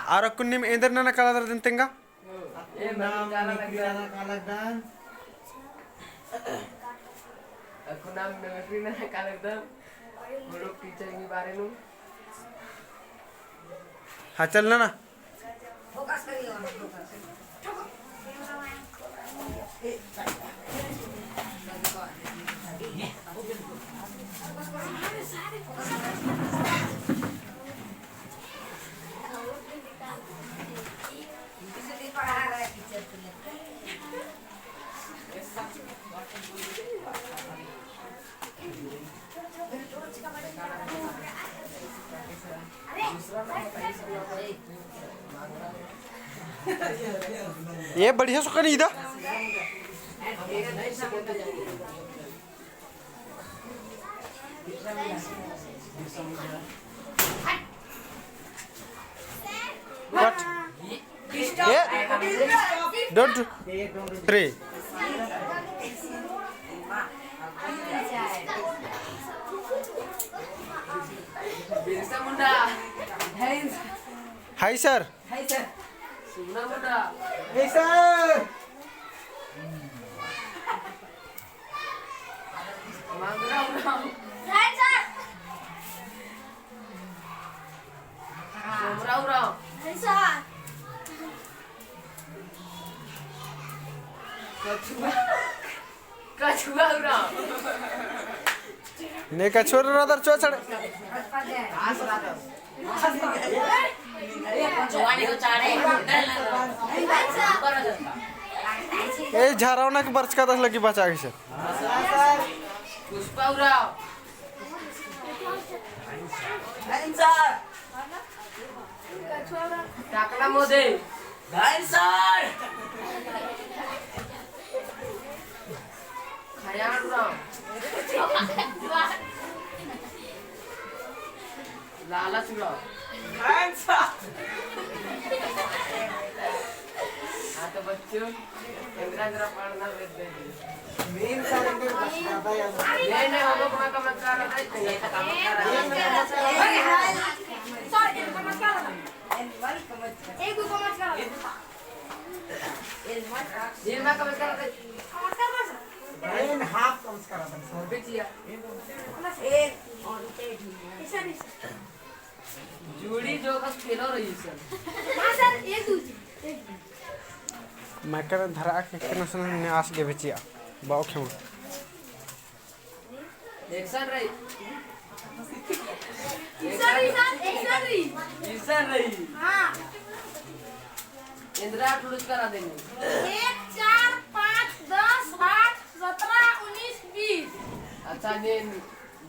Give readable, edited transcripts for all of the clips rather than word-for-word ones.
Ara kunnim ender nana kaladar dentenga? नाम किराना कालकदान aku nam Frina Kalakdam guru teacher ini बारे नु हाँ चलना ना फोकस करिए और फोकस ये बढ़िया सुखा नहीं था What? Yeah. Don't. 3. Birsa Munda. Hi sir. Hai sir. Suna Munda. Hey sir Mangra Munda. Hai sir Somra Munda. hai sir Kachua Munda. ने का छोर रादर चो चढ़े ए झारावना के बरच का दस लगी बचा के से Puspa Munda. Takla Mode. Khaya Munda. Lala Munda. हाँ तो बच्चों इंदिरा जरा पढ़ना बेच दे मेन सारे के बस ज्यादा याद नहीं हम लोग कम कर रहे हैं ये तो काम कर रहे हैं सॉरी नमस्कार एक को नमस्कार ये मैं कम कर रहा था नमस्कार बस मेन हाफ कम करा था सर बेचिया एक और ऐसा नहीं जूड़ी जो का खेलो रही सर हां सर एक दूसरी मैं कर धरा के केना सन ने आस के बेचिया बाओ खेम एक्शन रही ऐसा रही हां इंदिरा टुडुस करा देंगे 1 4 5 10 8 17 19 20 अच्छा ने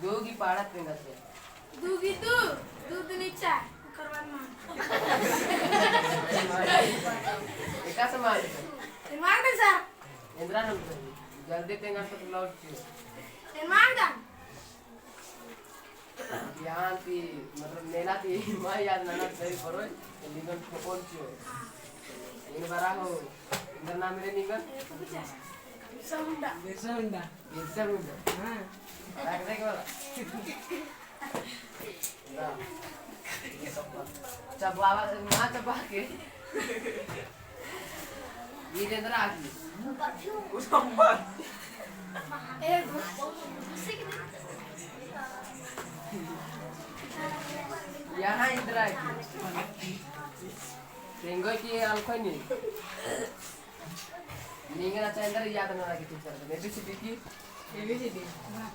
दो की पाड़ा देंगे से दूगी दू दूध नीचा करवान मान एका समाज मार दे सर इंदिरा ने जल्दी देंगे तो लौट मार दे यहाँ थी मतलब मेला थी मैं याद ना सही करो निगन फोन छियो इन बारा हो इंदर नाम मेरे निगन समुंडा इंसर मुंडा हां रख दे के वाला ना चबावा मां चबा के ये इंदर आ गई एक यहाँ इंदर आ गई तेंगो की अलखो नहीं निगन अच्छा इंदर याद ना रखी टीचर ने एबीसीडी की एबीसीडी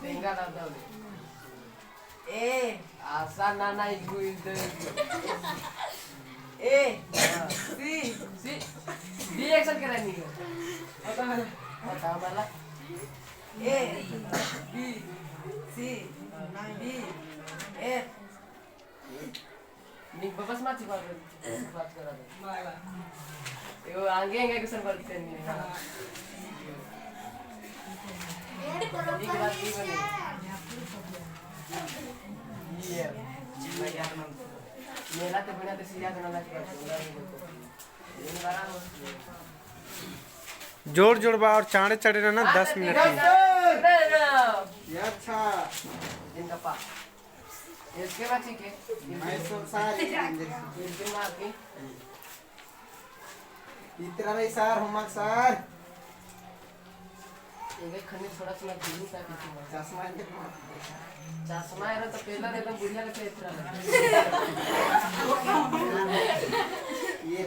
तेंगा ना दो ए आशा नाना इगु इधर ए सी सी डी एक्शन करा नहीं बता वाला A B C B F निक बस माची बात करा दे यो आगे आगे क्वेश्चन करते नहीं एक बात की बनी ये मैं यार मन मेला तो बिना तो सिया तो ना लग पाता ये बारा जोड़ जोड़ बा और चाड़े चढ़े ना 10 मिनट में ये अच्छा इनका पा इसके बाद ठीक है मैं सब सारे इसके मार के इतना नहीं सर होमवर्क सर एक खन्ने थोड़ा सा दिलू सा पीछे चश्मा इनके चश्मा है तो पहला एकदम बुढ़िया लगता है इतना ये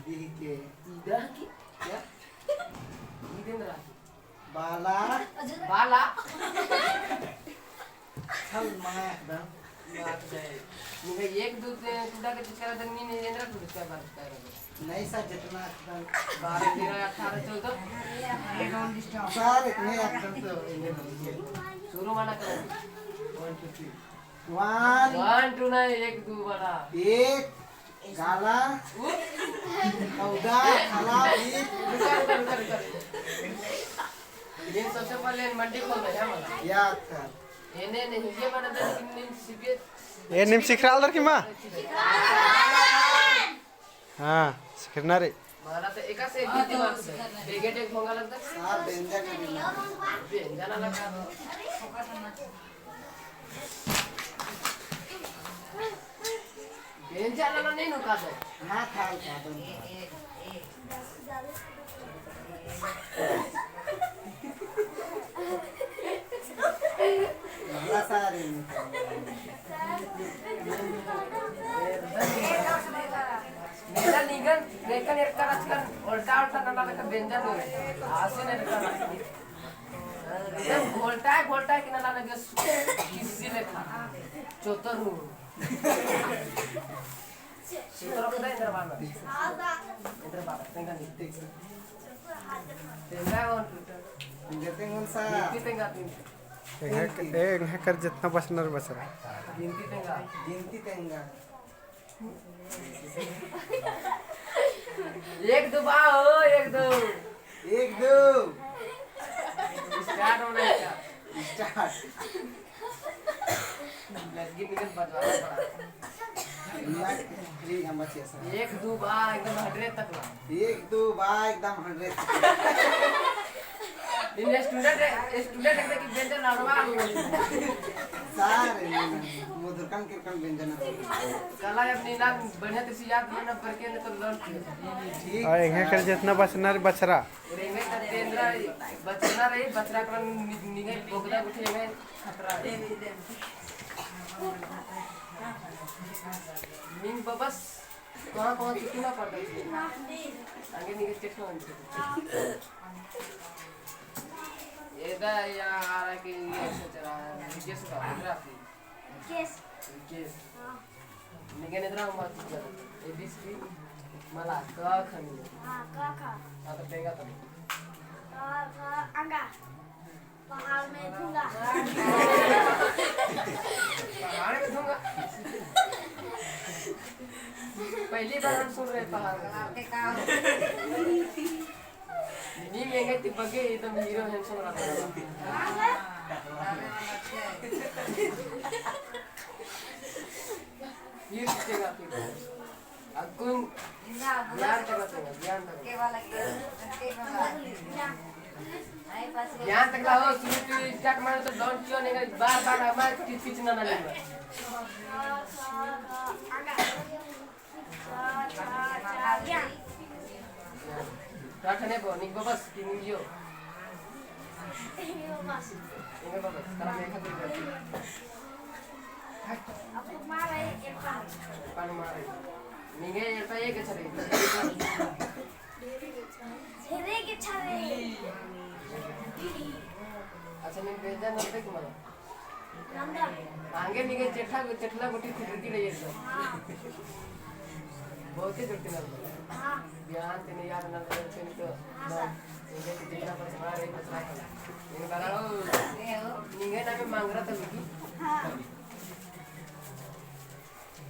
दे के इधर की क्या इधर रहा बाला बाला छल माया एकदम बात है मुझे एक दो टूटा के चिकरा तक नहीं इंद्र टूट का बात कर रहे नहीं सर जितना एकदम 12 13 18 14 सर इतने एकदम तो शुरू माना कर 1 2 3 वन 1 2 नहीं 1 2 वाला एक गाला औदा खाला एक रुक ये सबसे पहले मंडी खोल रहे हैं मला याद कर एने नहीं ये बना दे कि नहीं सीबे ए निम सिखराल दर की माँ हाँ सिखरना रे मला तो एका से एक भी दिमाग से बेगेट एक भोंगा लगता सार बेंजा के बिना जाना लगा बेंजा ना नहीं नुका दे हाँ खाल का दम मला सारे मेरा निगन लेकिन एक कर आजकल उल्टा उल्टा ना लगा बेंजा लो आसे ने लगा एकदम घोलटा कि ना लगा किसी लेखा चोतर हूं चोतर को दे इधर बाबा तेंगा नहीं तेंगा वन गिरते कौन सा गिनती तेंगा तीन एक कर जितना बचनर बच रहा गिनती तेंगा गिनती तेंगा एक दो बाओ एक दो एक दो स्टार्ट होना है स्टार्ट लगी निकल बजवाना पड़ा ठीक हम बचिए सर एक दो बा एकदम 100 तक ला एक दो बा एकदम 100 इन स्टूडेंट एकदम की बेंचर लड़वा सारे मधुरकन किरकन व्यंजन कला अपनी ना बढ़िया से याद करना करके न तो लड़ ठीक और एक कर जितना बचनर बच रहा रेंगे त तेंद्रा बचना रही बचरा कर निगे बोगदा उठेंगे खतरा मिंग बबस कहां कितना पड़ता है आगे निगे चेक कर एदा या आ रहा कि ये सोच रहा है केस का ग्राफी केस केस निगे नेद्रा मत कर एबीसी मला का खनी हाँ काका आता पेगा तो अंगा पहाड़ में दूंगा पहाड़ में दूंगा पहली बार हम सुन रहे पहाड़ के काम नी मेंगे ती बगे एकदम हीरो है सुन रहा ये किसका फिर अकुन ज्ञान तक ज्ञान तक हो शुरू स्टार्ट मारे तो डोंट क्यों नहीं बार बार हमारे किच ना लेगा प्रार्थना को निक बस कि नियो इंगे बस करा में खतरे करती आपको मारे एक पानी मारे निगे एटा एक छरे छेरे के छरे अच्छा निग बेजा न देख मला नंदा आगे निगे चेठला गुटी खुटकी रही एकदम बहुत ही जुटती ना हाँ ज्ञान तेने याद न रहे तेने तो निगे जितना पर चला रही बस रहा निगे बड़ा निगे ना में मांग रहा था लगी हाँ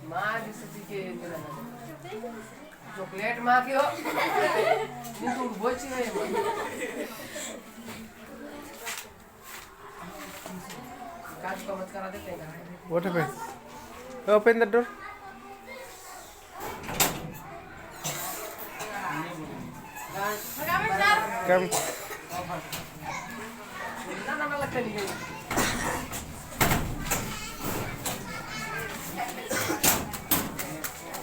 माँ जिस चीज के तेरा चॉकलेट माँ की हो नहीं तुम बोझ ही नहीं काज को मत करा देते हैं What happened? Open the door. Come. ना लगता नहीं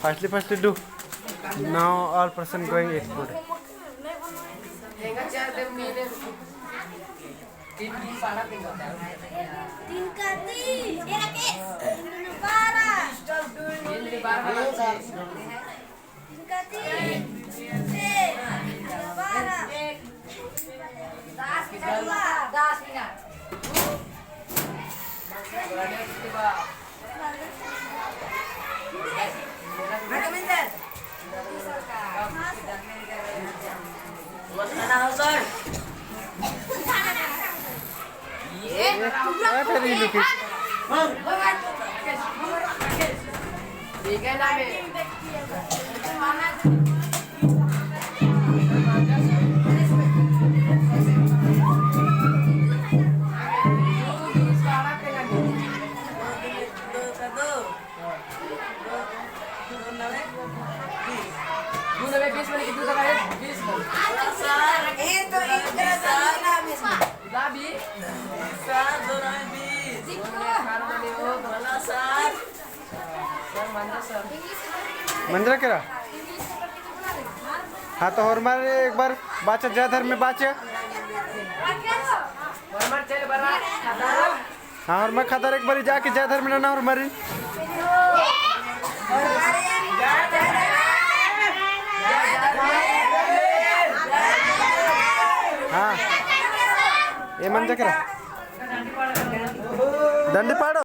Firstly do. Now all person going eat food. Tinggal चार दिन मीने तीन पारा tinggal चार. तीन का तीन एक बारह तीन बारह तीन का तीन बारह 10 minute berada di bawah. Very looking. Tiga nabe. Manjra करा हाँ तो और मारे एक बार बाचा जयधर में बाचे हाँ और मैं खतर एक बार जाके जयधर में ना और मरी हाँ ये मंजरा करा दंडी पाड़ो